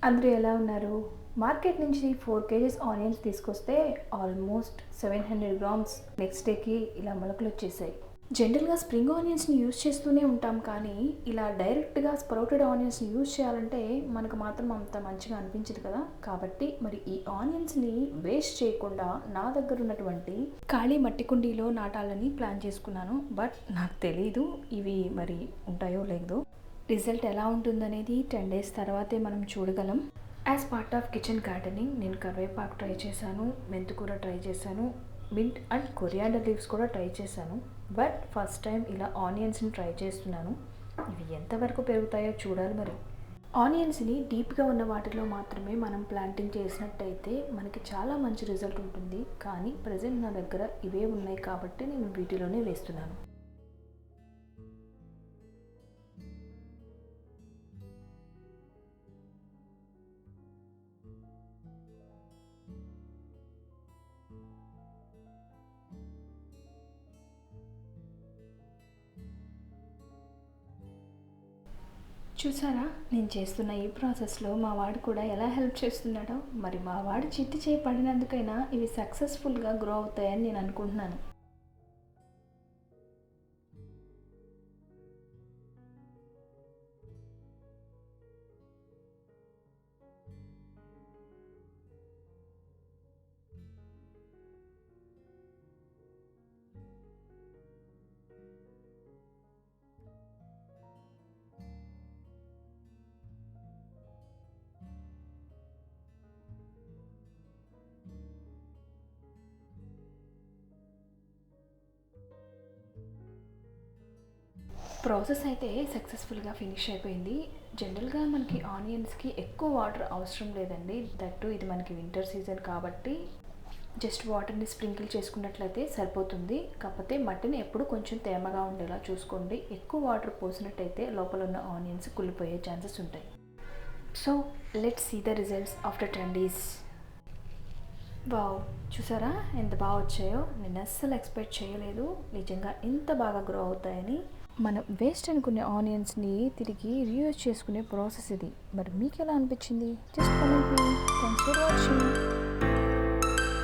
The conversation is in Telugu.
అందరూ ఎలా ఉన్నారు? మార్కెట్ నుంచి 4 కేజీస్ ఆనియన్స్ తీసుకొస్తే ఆల్మోస్ట్ 700 గ్రామ్స్ నెక్స్ట్ డేకి ఇలా మొలకలొచ్చేసాయి. జనరల్‌గా స్ప్రింగ్ ఆనియన్స్‌ని యూజ్ చేస్తూనే ఉంటాం కానీ, ఇలా డైరెక్ట్‌గా స్ప్రౌటెడ్ ఆనియన్స్‌ని యూజ్ చేయాలంటే మనకు మాత్రం అంత మంచిగా అనిపించదు కదా! కాబట్టి మరి ఈ ఆనియన్స్‌ని వేస్ట్ చేయకుండా నా దగ్గర ఉన్నటువంటి ఖాళీ మట్టి కుండీలో నాటాలని ప్లాన్ చేసుకున్నాను. బట్ నాకు తెలీదు ఇవి మరి ఉంటాయో లేదో. రిజల్ట్ ఎలా ఉంటుందనేది 10 డేస్ తర్వాతే మనం చూడగలం. As part of kitchen gardening నేను కరివేపాకు ట్రై చేశాను, మెంతికూర ట్రై చేశాను, మింట్ అండ్ కొరియాండర్ లీవ్స్ కూడా ట్రై చేశాను. బట్ ఫస్ట్ టైం ఇలా ఆనియన్స్ని ట్రై చేస్తున్నాను. ఇవి ఎంతవరకు పెరుగుతాయో చూడాలి మరి. ఆనియన్స్ని డీప్గా ఉన్న వాటిలో మాత్రమే మనం ప్లాంటింగ్ చేసినట్టయితే మనకి చాలా మంచి రిజల్ట్ ఉంటుంది. కానీ ప్రజెంట్ నా దగ్గర ఇవే ఉన్నాయి కాబట్టి నేను వీటిలోనే వేస్తున్నాను. చూసారా, నేను చేస్తున్న ఈ ప్రాసెస్లో మా వాడు కూడా ఎలా హెల్ప్ చేస్తున్నాడో. మరి మా వాడు చిట్టి చేయి పడినందుకైనా ఇవి సక్సెస్ఫుల్గా గ్రో అవుతాయని నేను అనుకుంటున్నాను. ప్రాసెస్ అయితే సక్సెస్ఫుల్గా ఫినిష్ అయిపోయింది. జనరల్గా మనకి ఆనియన్స్కి ఎక్కువ వాటర్ అవసరం లేదండి. దట్టు ఇది మనకి వింటర్ సీజన్ కాబట్టి జస్ట్ వాటర్ని స్ప్రింకిల్ చేసుకున్నట్లయితే సరిపోతుంది. కాకపోతే మట్టిని ఎప్పుడు కొంచెం తేమగా ఉండేలా చూసుకోండి. ఎక్కువ వాటర్ పోసినట్టయితే లోపల ఉన్న ఆనియన్స్ కుళ్ళిపోయే ఛాన్సెస్ ఉంటాయి. So let's see the results after 10 days. Wow, చూసారా ఎంత బాగా వచ్చాయో. నేను అస్సలు ఎక్స్పెక్ట్ చేయలేదు నిజంగా ఇంత బాగా గ్రో అవుతాయని. మనం వేస్ట్ అనుకునే ఆనియన్స్ని తిరిగి రీయూజ్ చేసుకునే ప్రాసెస్ ఇది. మరి మీకు ఎలా అనిపించింది? Just comment me. Thanks for watching.